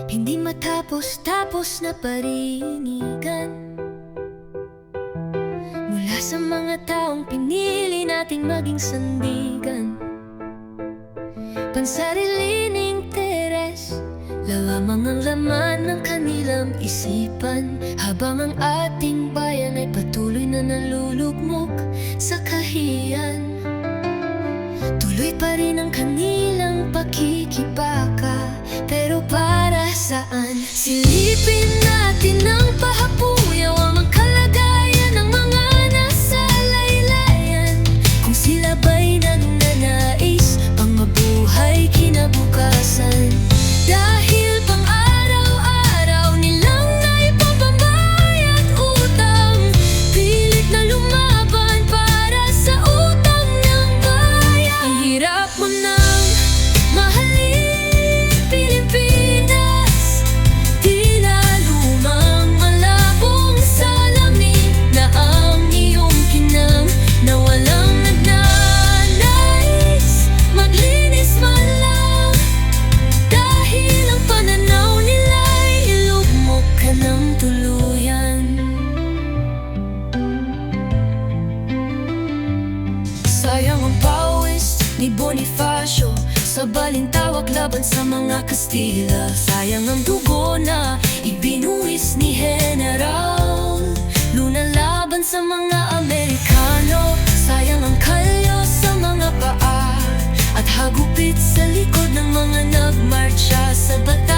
hindi matapos-tapos na parinigan mula sa mga taong pinili nating maging sandigan. Pansariling interes, lamang ang laman ng kanilang isipan, habang ang ating bayan ay patuloy na nalulugmok sa kahiyan. Tuloy pa rin ang kanilang pakikibaka, pero para saan? Silipin natin ang pahapuyaw ang kalagayan ng mga nasa laylayan, kung sila ba'y nagnanais pang mabuhay kinabukasan. Dahil pang araw-araw nilang naipapabayad utang, pilit na lumaban para sa utang ng bayan. Ang hirap mo nang mahalin Pilipinas, tila lumang malabong salamin na ang iyong kinang, na walang nagnanais maglinis man lang. Dahil ang pananaw nila'y ilugmok ka ng tuluyan. Sayang ang pawis ni Bonifacio sa balintawak laban sa mga Kastila. Sayang ang dugo na ibinuwis ni General Luna laban sa mga Amerikano. Sayang ang kalyo sa mga paa at hagupit sa likod ng mga nagmarcha sa bata.